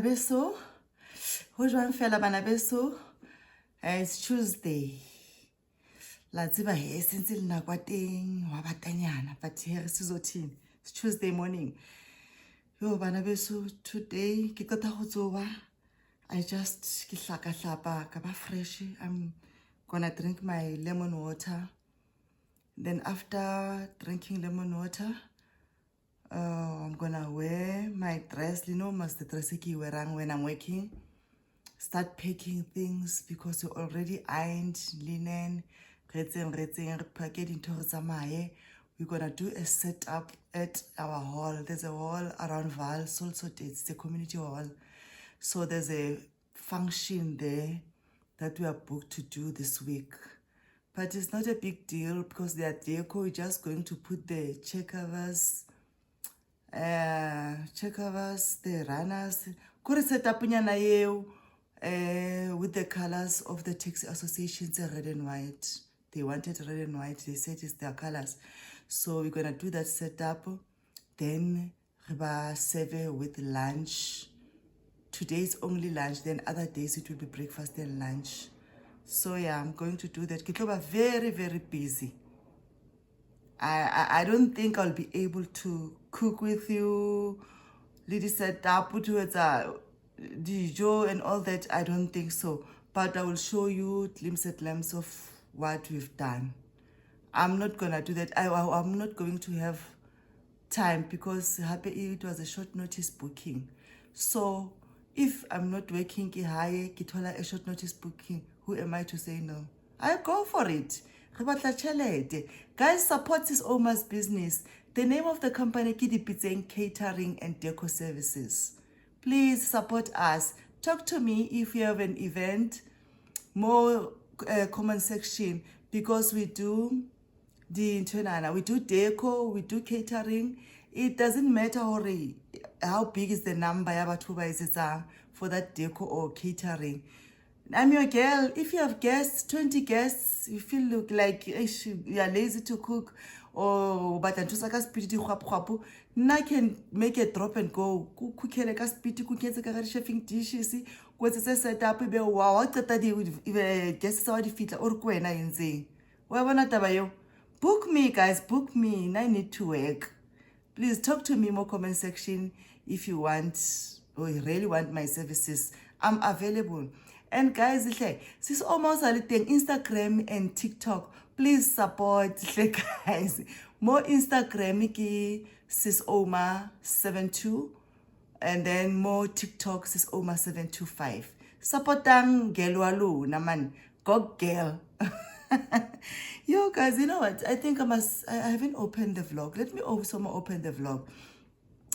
bana beso. Ho jwang fela bana beso. It's Tuesday. La tsiba he since le nakwa teng wa batanyana but here sizothini. It's Tuesday morning. Yo bana beso, today ke qeta go tsoba. I just ke hlaka ka ba fresh. I'm gonna drink my lemon water. Then after drinking lemon water, I'm gonna wear my dress, must the dress I wear when I'm working. Start packing things because you already ironed linen, packet. We're gonna do a setup at our hall. There's a hall around Val, also it's a community hall. So there's a function there that we are booked to do this week. But it's not a big deal because they are deco. We're just going to put the chair covers, the runners. Could set up with the colors of the taxi associations, red and white. They wanted red and white. They said it's their colors. So we're gonna do that setup. Then we serve with lunch. Today's only lunch. Then other days it will be breakfast and lunch. So yeah, I'm going to do that. Kitloba very, very busy. I don't think I'll be able to cook with you. Lady said put towards Dijo and all that. I don't think so. But I will show you glimpses of what we've done. I'm not gonna do that. I'm not going to have time because it was a short notice booking. So if I'm not working a short notice booking, who am I to say no? I go for it. Guys, support this Oma's business. The name of the company is Catering and Deco Services. Please support us. Talk to me if you have an event, more comment section, because we do the internal, we do deco, we do catering. It doesn't matter how big is the number for that deco or catering. I'm your girl. If you have guests, 20 guests, you feel like you are lazy to cook, or but I can make a drop and go. Cook chefing dishes. What's a set up? Wow, guests are the feet or quena in saying, well, book me, guys, book me. I need to work. Please talk to me more comment section if you want or you really want my services. I'm available. And guys, this is almost a little Instagram and TikTok. Please support, guys. More Instagram ki sis Oma 72, and then more TikTok sis Oma 725. Support them, girl naman. Go girl. Yo guys, you know what? I think I haven't opened the vlog. Let me also open the vlog.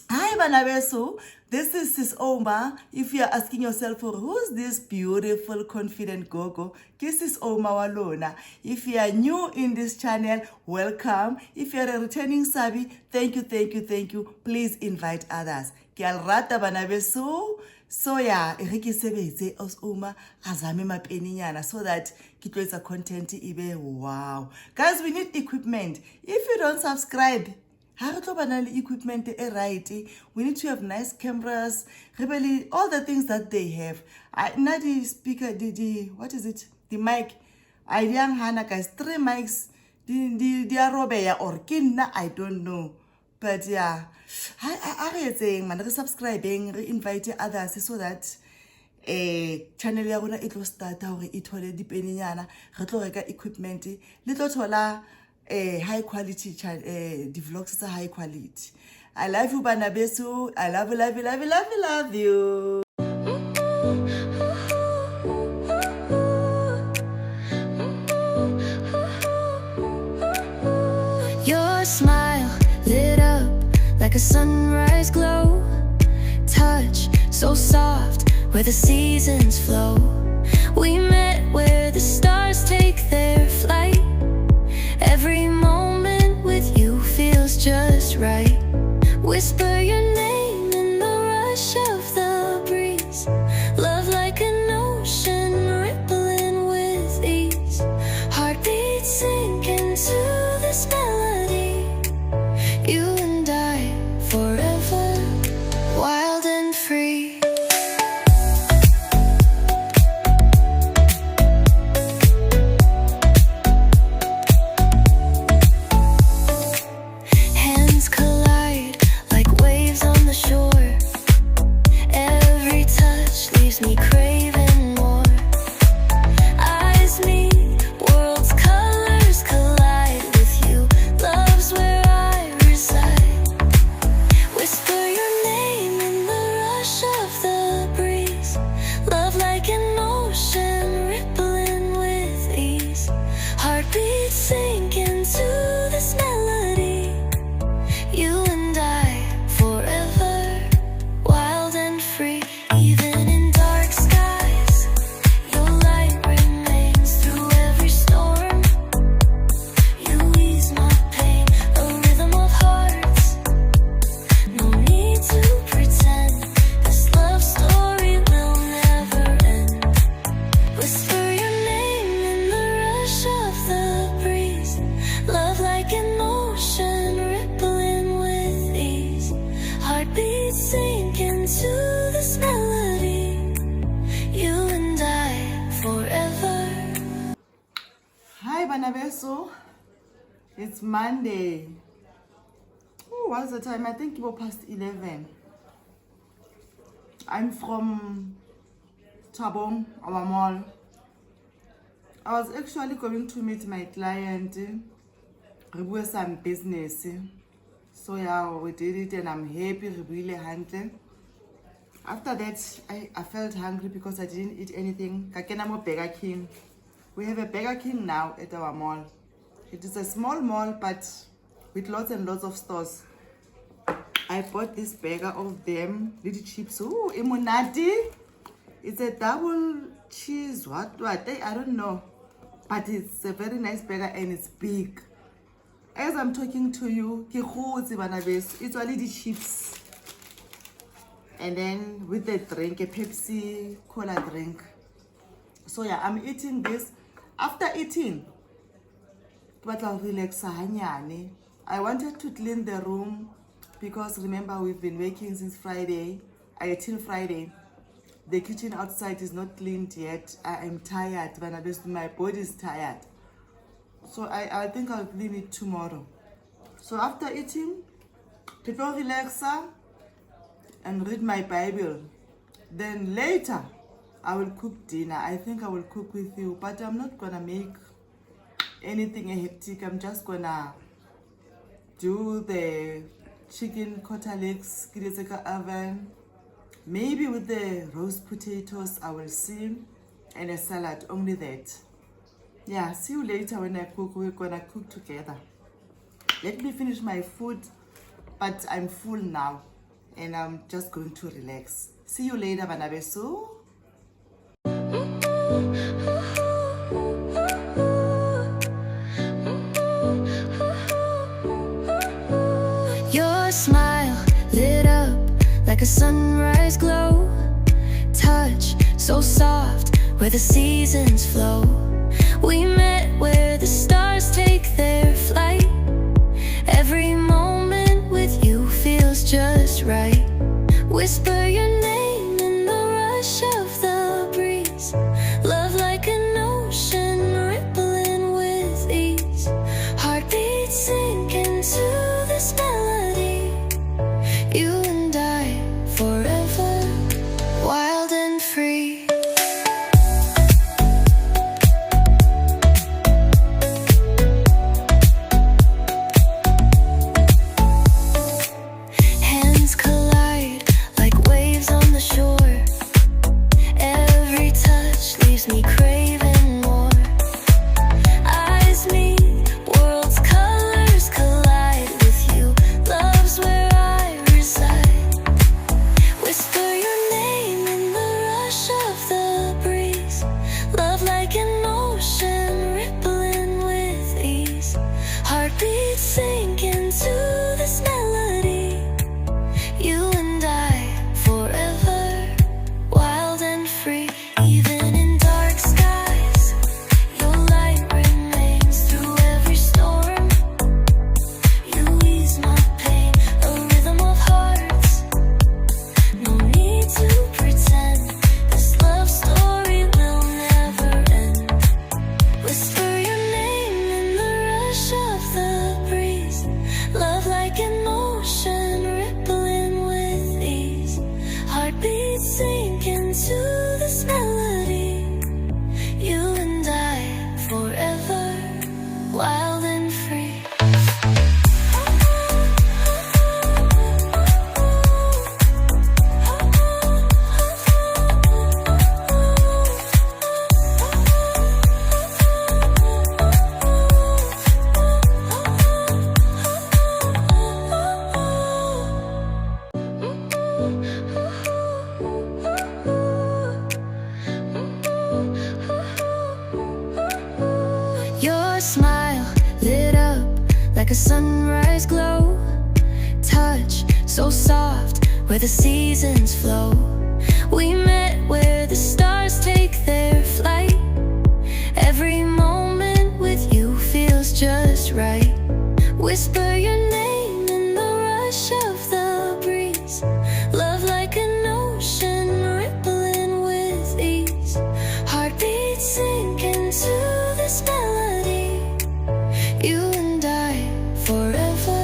Hi Banabeso, this is Sis Oma. If you are asking yourself, who's this beautiful, confident Gogo? This is Oma Walona. If you are new in this channel, welcome. If you are a returning Sabi, thank you. Please invite others. Kialrata Banabeso. So yeah, sebeze os Oma azame mapeninyana so that kitweza content ibe wow. Guys, we need equipment. If you don't subscribe, equipment right. We need to have nice cameras, really all the things that they have. Not the speaker, what is it? The mic. I young Hana guys, 3 mics. The Arobeya or Kinna, I don't know. But yeah, I saying man, subscribing, invite others so that channel ya rona it will start how it will depending yana equipment little tola high quality the vlogs are high quality. I love you Banabesu. I love you. Your smile lit up like a sunrise glow. Touch so soft where the seasons flow. We met where the stars take their flight. Every moment with you feels just right. Whisper your name in the rush of the breeze. Love like an ocean rippling with ease. Heartbeats sink into this melody. You and I forever, wild and free. Whisper your name in the rush of the breeze. Love like an ocean rippling with ease. Heartbeats sink into this melody. You and I forever. Hi bana beso. It's Monday. Oh, what's the time? I think it was past 11. I'm from Tabong, our mall. I was actually going to meet my client, do some business. So yeah, we did it and I'm happy, really hungry. After that, I felt hungry because I didn't eat anything. Kakenamo Burger King. We have a Burger King now at our mall. It is a small mall, but with lots and lots of stores. I bought this burger of them, little chips. Oh, imunati. It's a double cheese, what, I don't know. But it's a very nice burger and it's big. As I'm talking to you, it's only the chips. And then with the drink, a Pepsi Cola drink. So yeah, I'm eating this. After eating, I'll relax. I wanted to clean the room because remember we've been working since Friday, till Friday. The kitchen outside is not cleaned yet. I am tired, my body is tired. So I think I'll clean it tomorrow. So after eating, people relax and read my Bible. Then later, I will cook dinner. I think I will cook with you, but I'm not gonna make anything hectic. I'm just gonna do the chicken quarter legs, oven, maybe with the roast potatoes, I will see, and a salad, only that. Yeah, see you later when I cook. We're gonna cook together. Let me finish my food, but I'm full now, and I'm just going to relax. See you later, Banabeso. Your smile lit up like a sunrise glow. Touch so soft where the seasons flow. We met where the stars take their flight. Every moment with you feels just right. Whisper your name in the rush of the breeze. Love like an ocean rippling with ease. Heartbeats sink into this melody. You and I forever, wild and free. Hands collide like waves on the shore. Every touch leaves me craving more. Eyes meet, worlds' colors collide with you. Love's where I reside. Whisper your name in the rush of the breeze. Love like an ocean rippling with ease. Heartbeats sink into this melody. You and I forever, wild and free. Even in dark skies, your light remains through every storm. You ease my pain, a rhythm of hearts. No need to pretend, this love story will never end. Whisper your name in the rush of the breeze. Love like an ocean rippling with ease. Heartbeats sink into this melody. You and I forever, wild and free. Your smile lit up like a sunrise glow. Touch so soft where the seasons flow. We met where the stars take their flight. Whisper your name in the rush of the breeze. Love like an ocean rippling with ease. Heartbeats sink into this melody. You and I forever,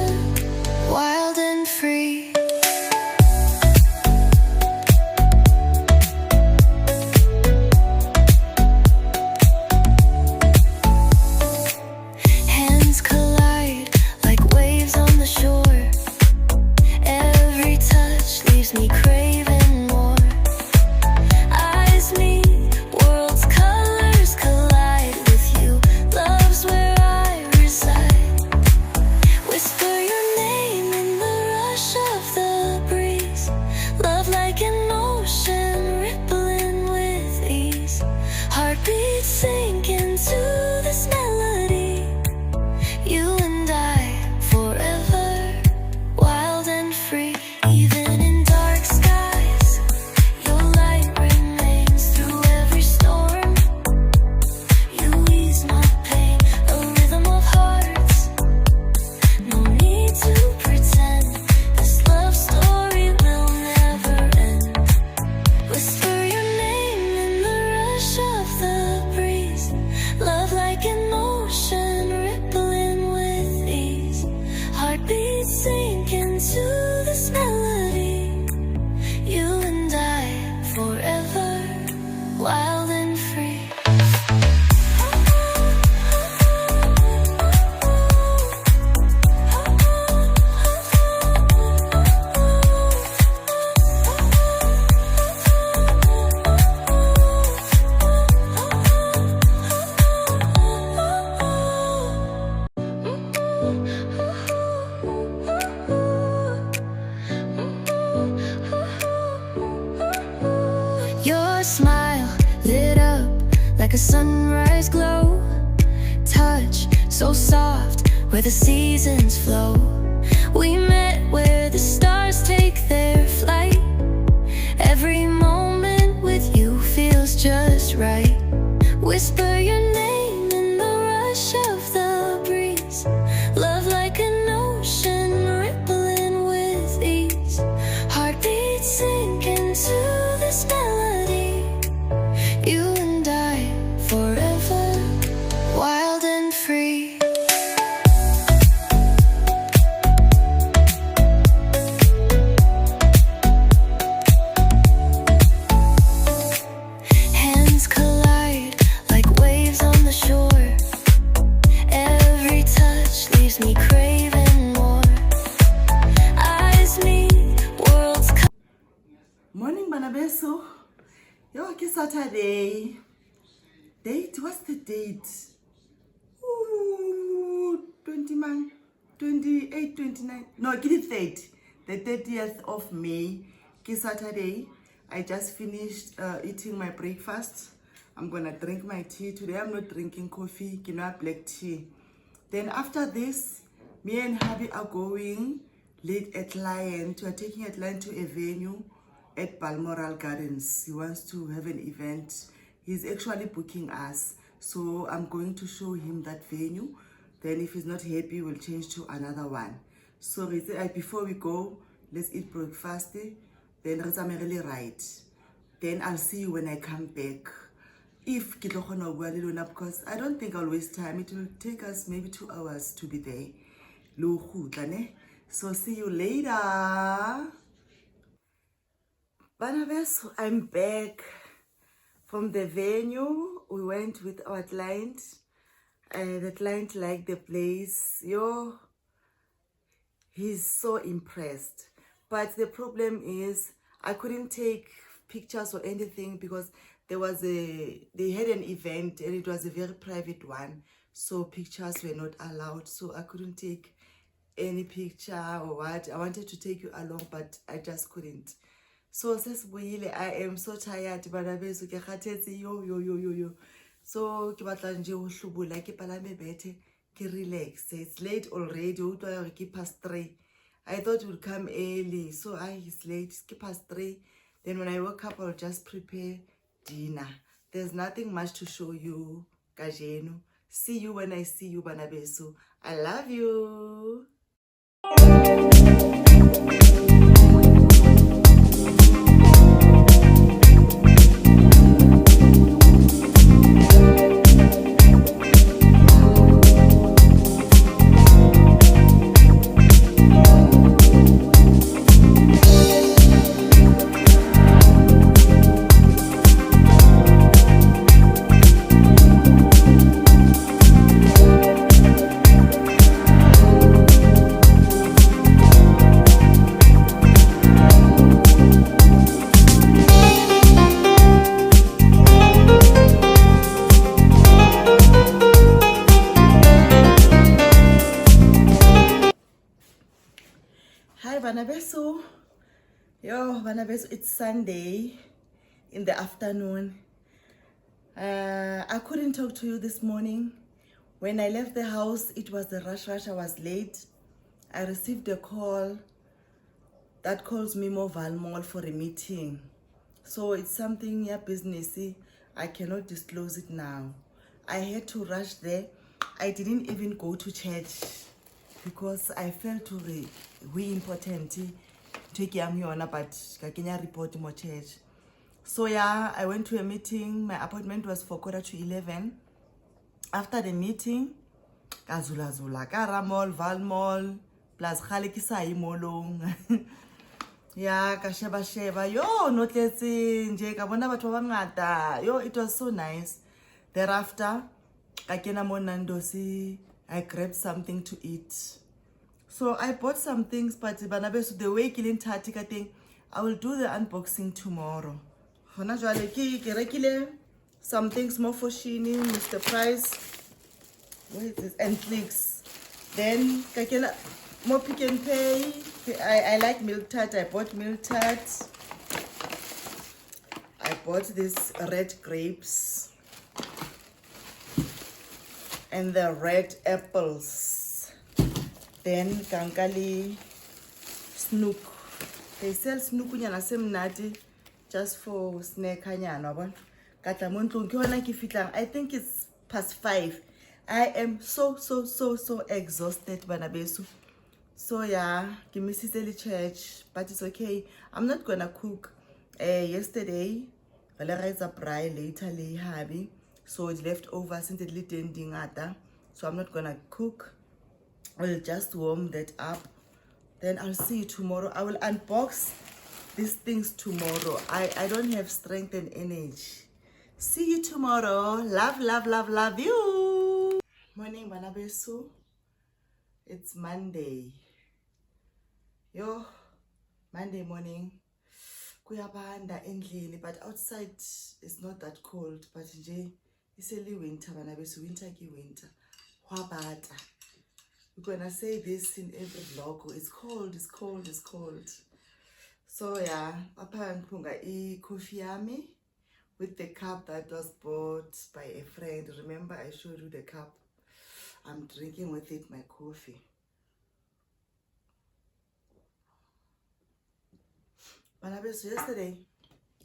wild and free. Hands collide like waves on the shore. Every touch leaves me craving more. Eyes meet, worlds' colors collide with you. Love's where I reside. Whisper your name in the rush of the breeze. Love like an ocean rippling with ease. Heartbeats sink into this melody. You and I forever, wild and free. Even in dark skies, your light remains through every storm. You ease my pain, a rhythm of hearts. No need to pretend, this love story will never end. Whisper your name in the rush of the breeze. Love like an ocean rippling with ease. Heartbeats sink into this melody. You and I forever, wild and free. Your smile lit up like a sunrise glow. Touch so soft where the seasons flow. We met where the stars take their flight. Every moment with you feels just right. Whisper your name in the rush of the breeze. Love like an ocean rippling with ease. Heartbeats sink into this melody. You and I forever, wild and free. Hands collide like waves on the shore. Every touch leaves me craving more. Eyes meet, worlds Morning, Banabeso. Yo, okay, Saturday. Date? What's the date? Ooh, 20 man, 28, 29. No, get it 30. The 30th of May. Okay, Saturday. I just finished eating my breakfast. I'm gonna drink my tea. Today I'm not drinking coffee, quinoa black tea. Then after this, me and hubby are going late a client. We are taking a client to a venue at Balmoral Gardens. He wants to have an event. He's actually booking us. So I'm going to show him that venue. Then if he's not happy, we'll change to another one. So before we go, let's eat breakfast. Then really right. Then I'll see you when I come back. If because I don't think I'll waste time. It will take us maybe 2 hours to be there. So see you later. Banabeso, I'm back from the venue. We went with our client. The client liked the place. He's so impressed. But the problem is I couldn't take pictures or anything because they had an event and it was a very private one. So pictures were not allowed. So I couldn't take any picture or what. I wanted to take you along, but I just couldn't. So I am so tired. So ke batla nje ho hlobola ke palame bethe ke relax. It's late already. Ke past 3. I thought it would come early. So it's late. Ke past 3. Then when I woke up, I'll just prepare dinner. There's nothing much to show you, kajeno. See you when I see you, bana beso. I love you. Hi bana beso. Yo bana beso, it's Sunday in the afternoon. I couldn't talk to you this morning. When I left the house, it was the rush. I was late. I received a call that calls me Mobile Mall for a meeting. So it's something businessy. I cannot disclose it now. I had to rush there. I didn't even go to church because I felt we important take yona, but kakenya report mo church. So yeah, I went to a meeting. My appointment was for 11:15. After the meeting, kazula kara mall, Val Mall, plus khalekisa molong. Yeah, ka sheba yo no tletse nje ka bona batho ba bangata. Yo, it was so nice. Thereafter ka kena mo Nando's, I grabbed something to eat. So I bought some things, but bana beso the way killing tati ka thing, I will do the unboxing tomorrow. Hona jwale ke rekile some things more for Shini, Mr. Price. What is this? And Clicks. Then ka kena more Pick and Pay. I like milk tart. I bought milk tart. I bought these red grapes and the red apples. Then kankali snook. They sell snook nyana semnati just for snack hanyana one. Katamuntu kiona ki fitlang. I think it's past 5. I am so exhausted bana beso. So yeah, give me silly church, but it's okay. I'm not gonna cook. Yesterday, I raised a braai later happy. So it's left over since it lit ending ata. So I'm not gonna cook. I'll just warm that up. Then I'll see you tomorrow. I will unbox these things tomorrow. I don't have strength and energy. See you tomorrow. Love you. Morning, bana beso. It's Monday. Yo, Monday morning. Kuyabanda endlini, but outside it's not that cold. But nje it's early winter, bana beso. Winter ki winter. Wabata. We're gonna say this in every vlog. It's cold. So yeah, apparently I coffee yami with the cup that was bought by a friend. Remember I showed you the cup. I'm drinking with it my coffee. But yesterday,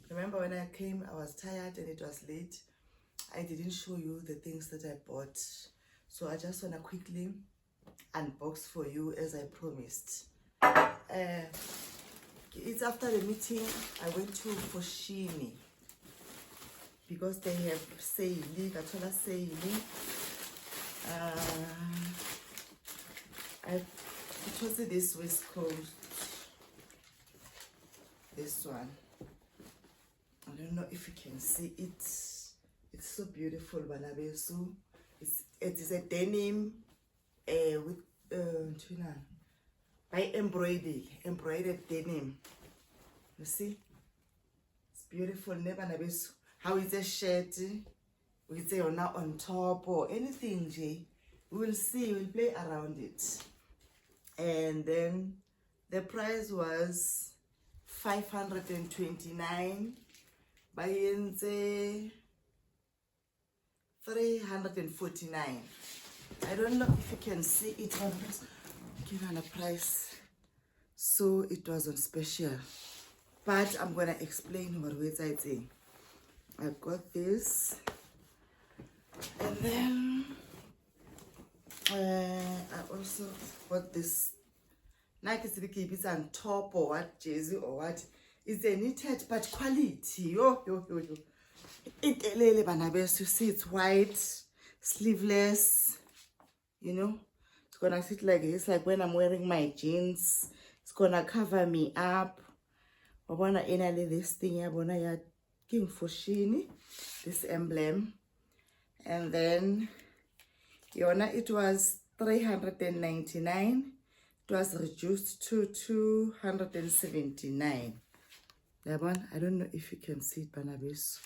remember when I came, I was tired and it was late. I didn't show you the things that I bought. So I just want to quickly unbox for you as I promised. It's after the meeting, I went to Foshini because they have sale, Katola sale. It was this waistcoat. This one. I don't know if you can see it. It's so beautiful, bana beso. It is a denim with by embroidered denim. You see? It's beautiful. Never beso. How is a shirt with a on top or anything, Jay? We will see. We'll play around it. And then the price was 529 by 349. I don't know if you can see it on a price. So it was on special. But I'm gonna explain what we're saying. I got this. And then I also bought this Nike it's on top or what jersey or what. It's a knitted but quality. Yo. You see it's white, sleeveless, you know. It's gonna sit like this, like when I'm wearing my jeans. It's gonna cover me up. I wanna enable this thing. I wanna ya King Fushini, this emblem. And then Yona, it was 399. It was reduced to 279. That one, I don't know if you can see it, Banabis.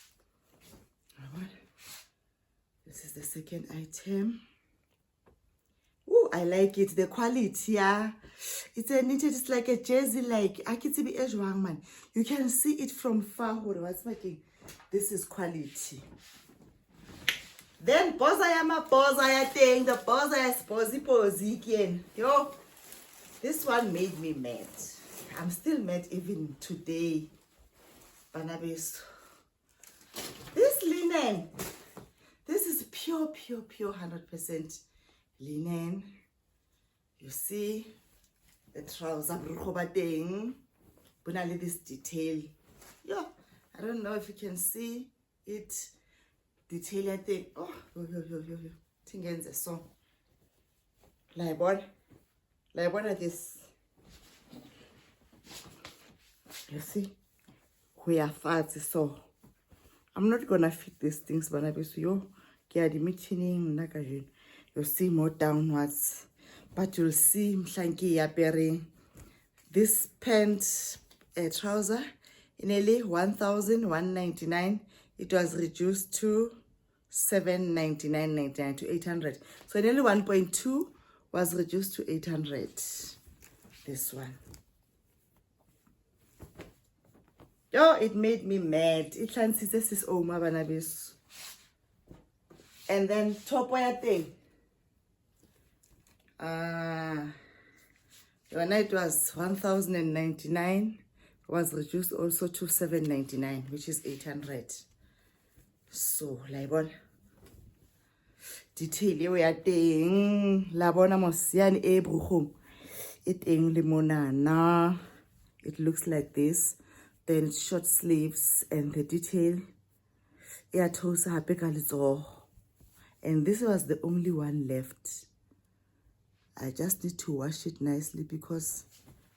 This is the second item. Oh, I like it. The quality, yeah. It's a knitted, it's like a jersey, like Akitibi Ejwang man. You can see it from far. What's making? This is quality. Then boza ya thing, the boza ya posy again. Yo, this one made me mad. I'm still mad even today. Banabis. This linen. This is pure 100% linen. You see the trouser thing. Bunali this detail. Yeah, I don't know if you can see it. Detail thing. Oh, Tingenze so. Like this. You see? We are fat so. I'm not gonna fit these things, but I bet you get the meeting. You'll see more downwards, but you'll see Mshanki appearing this pant trouser in nearly 1,199. It was reduced to 799.99 to 800. So nearly 1.2 was reduced to 800. This one. Oh, it made me mad. It transits this Oma Banabis. And then top wire thing. When it was 1,099, was reduced also to 799, which is 800. So, Libon. Detail we are thing. Labona Mosian Ebruchum. It ing limonana. It looks like this. Then it's short sleeves and the detail. And this was the only one left. I just need to wash it nicely because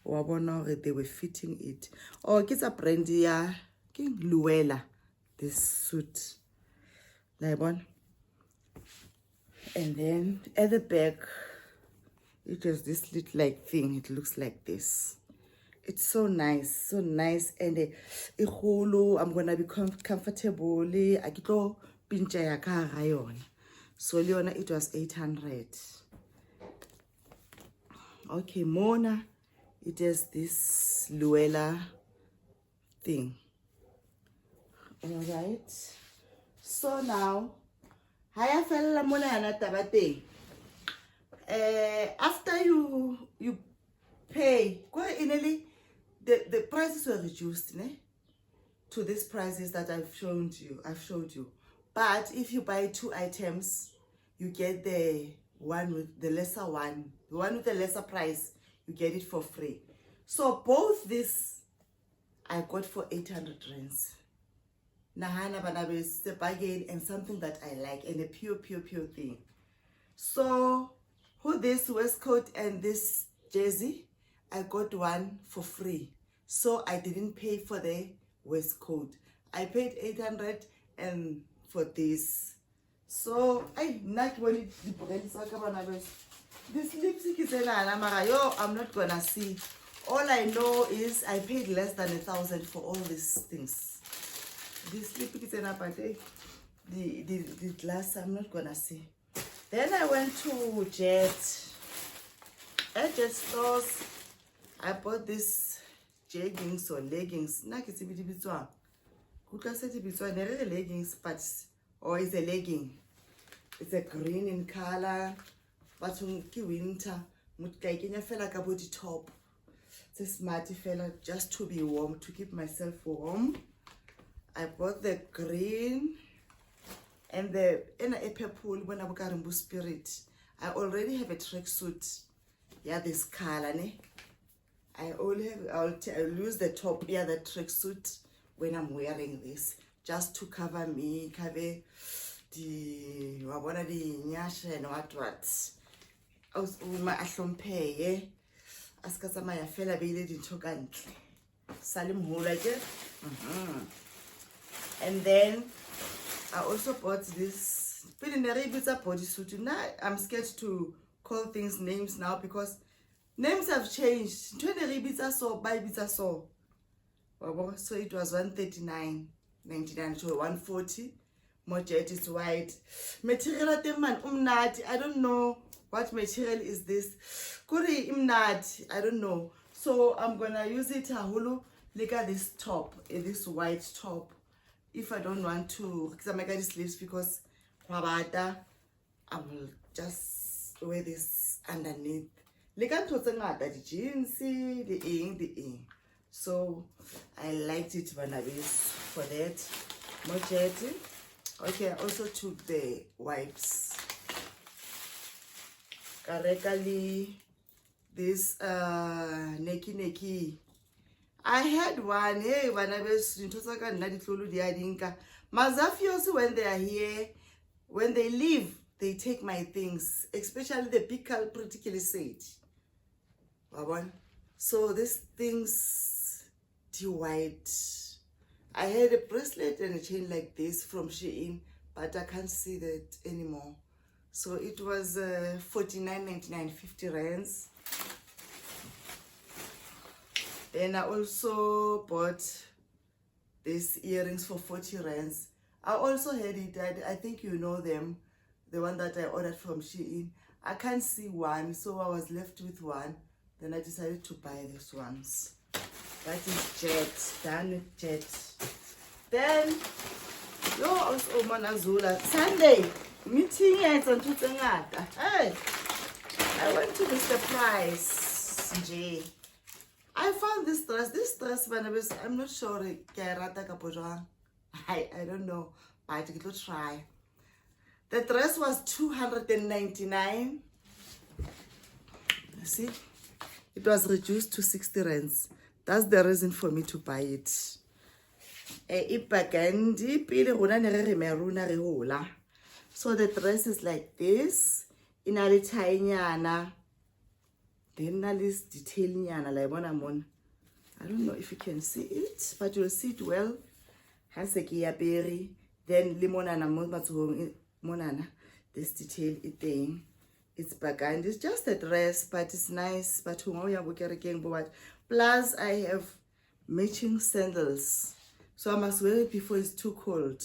they were fitting it. Oh, it's a brand yeah, Luella. This suit. And then at the back, it has this little like thing. It looks like this. It's so nice, and I'm gonna be comfortable. I go pincha ya ka rayon. So Leona, it was 800. Okay, Mona, it has this Luella thing. All right. So now, haya fella Mona yana tabate. After you pay, the prices were reduced, ne? To these prices that I've showed you. But if you buy 2 items, you get the one with the lesser one. The one with the lesser price, you get it for free. So both this I got for 800 rands. Nahana Banabe is a bargain and something that I like, and a pure thing. So who this waistcoat and this jersey, I got one for free. So I didn't pay for the waistcoat. I paid 800 and for this. So I not when this lipstick is I'm not gonna see. All I know is I paid less than 1,000 for all these things. This lipstick is the glass I'm not gonna see. Then I went to Jet. At Jet stores, I bought this jeggings or leggings. Leggings, but it's a legging. It's a green in color, but winter. Fella body top. It's a smarty fella just to be warm, to keep myself warm. I bought the green and the purple when I got spirit. I already have a tracksuit. Yeah, this color, ne? I'll use the top, yeah, the tracksuit when I'm wearing this, just to cover me, cover the wabona di nyasha and what. Uma ahlomphe aska tsamaya fela beile dintho ka ntle. Salim hula ke. And then I also bought this bodysuit. Now I'm scared to call things names now because names have changed. So it was 139.99 to 140. Mojet is white. Material I don't know what material is this. Kuri imnat, I don't know. So I'm gonna use it hulu. Look at this top, this white top. If I don't want to, because I make the sleeves because I will just wear this underneath. Look at the jeans, the ing. So I liked it when I was for that. Mojet. Okay, I also took the wipes. Correctly, this neki. I had one. Hey, when I was in Tosaka, Nadifulu, the Adinka. Mazafios, when they are here, when they leave, they take my things, especially the big particularly said. So these things, the white. I had a bracelet and a chain like this from Shein, but I can't see that anymore. So it was 49.99, 50 rands. Then I also bought these earrings for 40 rands. I also had it, I think you know them, the one that I ordered from Shein. I can't see one, so I was left with one. Then I decided to buy these ones. That is Jet, done with Jet. Then, also Manazula, Sunday, meeting at on Tutangata. Hey, I went to Mr. Price, J. I found this dress, I'm not sure, I don't know, but it will try. The dress was 299. See, it was reduced to 60 rands. That's the reason for me to buy it. So the dress is like this. In a tiny then this detail I don't know if you can see it, but you'll see it well. Berry, then monana this detail thing. It's bagand. It's just a dress, but it's nice. But plus I have matching sandals, so I must wear it before it's too cold.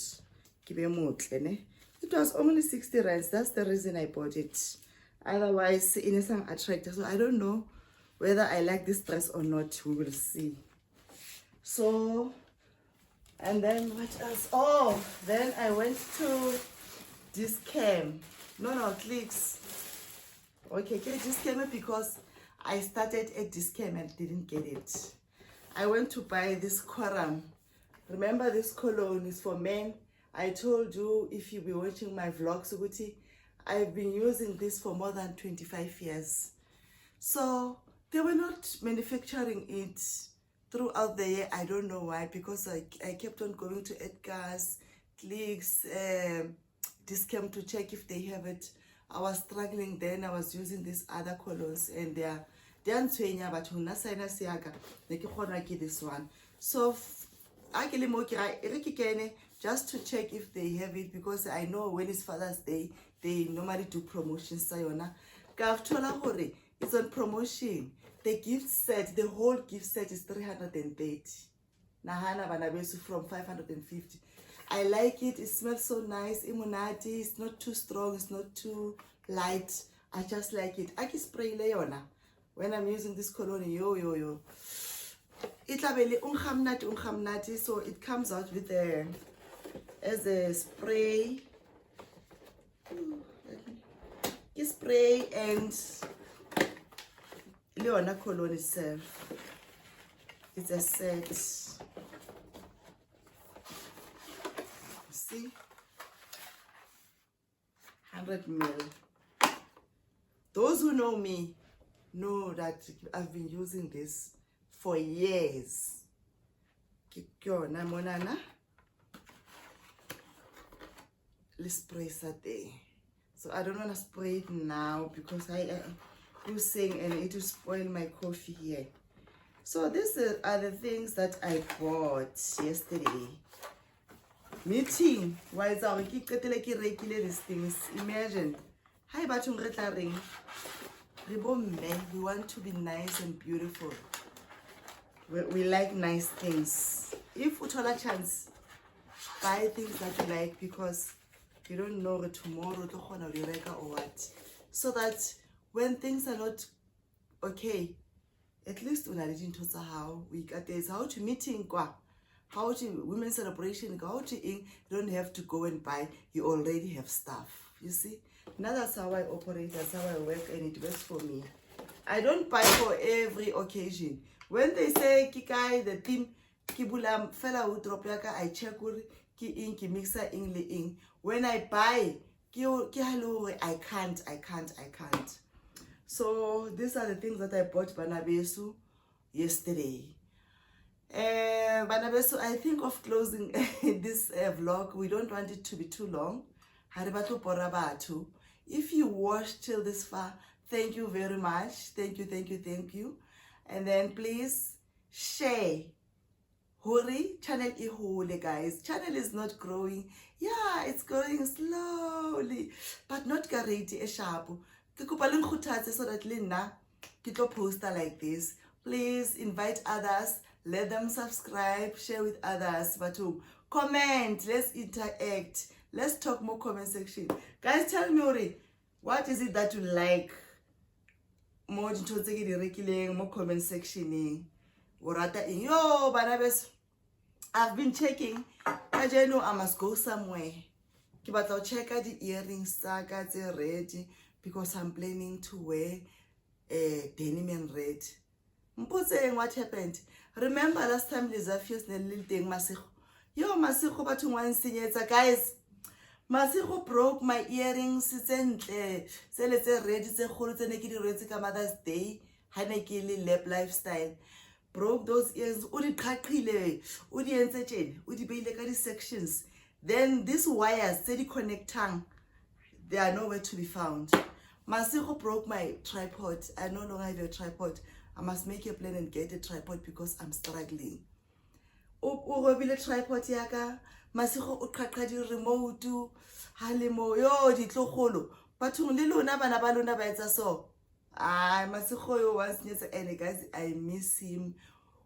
It was only 60 rands. That's the reason I bought it. Otherwise, innocent attractive. So I don't know whether I like this dress or not. We will see. So, and then what else? Oh, then I went to this cam. No, clicks. Okay, this came because I started at this cam and didn't get it. I went to buy this Quorum. Remember, this cologne is for men. I told you, if you be watching my vlogs, I've been using this for more than 25 years. So they were not manufacturing it throughout the year. I don't know why, because I kept on going to Edgar's, Clicks, Discount to check if they have it. I was struggling then. I was using these other colors and they are but this one. So just to check if they have it, because I know when it's Father's Day, they normally do promotions. It's on promotion. The gift set, the whole gift set is 330. Nahana banabesu from 550. I like it. It smells so nice. Immunati. It's not too strong. It's not too light. I just like it. I can spray leona when I'm using this cologne. Yo. Itlabeli unhamnati. So it comes out with as a spray. Spray and Leona cologne itself. It's a set. See, 100 ml. Those who know me know that I've been using this for years. Monana. Let's spray Saturday. So I don't want to spray it now because I was saying and it will spoil my coffee here. So these are the things that I bought yesterday. Meeting. Why is our these things? Imagine. Hi, Batung Retlaring. We want to be nice and beautiful. We like nice things. If you have a chance, buy things that you like because you don't know tomorrow or what. So that when things are not okay, at least when I didn't know how we got this, how to meeting, how to women's celebration, how to you don't have to go and buy, you already have stuff. You see? Now that's how I operate, that's how I work, and it works for me. I don't buy for every occasion. When they say Kikai, the theme Kibulam fella would drop yaka, I check ki in ki mixer in the ing. When I buy I can't. So these are the things that I bought Banabesu yesterday. Banabesu, I think of closing this vlog. We don't want it to be too long. Haribatu porabatu. If you watched till this far, thank you very much. Thank you. And then please share. Hurry, channel ihole, guys. Channel is not growing. Yeah, it's growing slowly, but not gareti eshapu. Kikupalun khutatse so that Linda kitlo poster like this. Please invite others, let them subscribe, share with others. But comment, let's interact, let's talk more comment section. Guys, tell me, Uri, what is it that you like? More comment section. Yo, Barnabas, I've been checking. I know I must go somewhere. But I'll check out the earrings, they're ready because I'm planning to wear denim and red. I'm saying what happened. Remember last time Liza feels the little thing Masiho. Yo, Masiho, but one senior, guys. Masiho broke my earrings. It's red, it's a whole Mother's Day. Hanekili lab lifestyle. Broke those ears. Udi kakile, udi ensechen, udi beile sections. Then these wires, steady connecting, they are nowhere to be found. Masiho broke my tripod. I no longer have a tripod. I must make a plan and get a tripod because I'm struggling. Urobile tripod yaka. Masiho ukakadi remote. Halimo yo di tlogolo. Batung lilo na bana balona ba etsa so. Masiho yo once nyetsa ene guys, I miss him.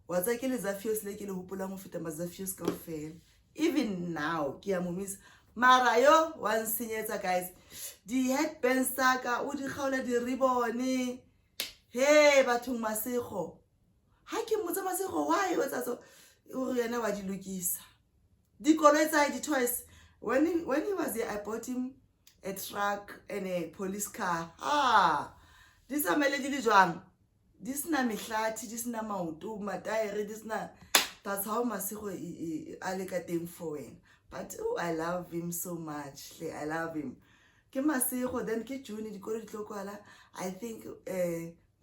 What's ke le Zafios le ke le hopola mo feta Zafios kaofela. Even now, ke a mo miss. Mara yo once nyetsa guys. Di headband saka o di khaola di ribbon. Hey, batung Masiho. Ha ke motsa Masiho why o etsa so? O yena wa di lokisa. Di koloi tsa di toys. When he was there, I bought him a truck and a police car. This are melody jwang. This na mihlati, this na mautu, matayere, this na. That's how Masiho alekateng for him. But I love him so much. I love him. Ke Masiho then ke June di kore ditlokwala. I think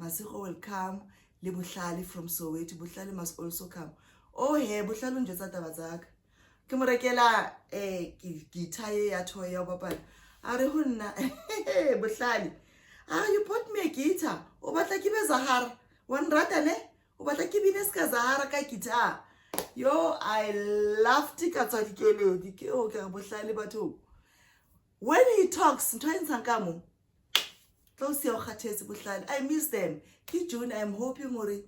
Masiho will come. Le Buhlali from Soweto. Buhlali must also come. Oh hey, Buhlali njotsa taba tsaka. Ke mo rekela guitar ya toy ya papa. Are honna Buhlali. You bought me a guitar. O batla ke be Zahara. One rata ne? O batla ke bine ska Zahara ka guitar. Yo, I love tika tsa dikele dikeo ka Buhlali batho. When he talks, ntwa ntsankamo. Close your khathetse Buhlali. I miss them. Ki June I'm hoping ori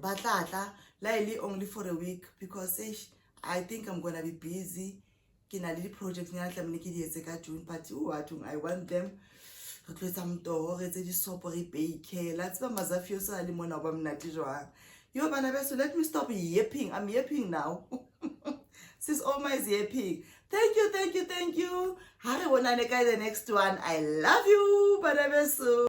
batlatla laili only for a week because I think I'm gonna be busy. Kina little projects nyana tlamile ke di etse ka June but I want them re tlwetsa mtoho re etse di sopo re bake let's ba Mazafio so ali mona ba mnati jwang. Yo bana beso, let me stop yapping. I'm yapping now. Sis Oma is yapping. Thank you. Have a bonane guy the next one. I love you bana beso.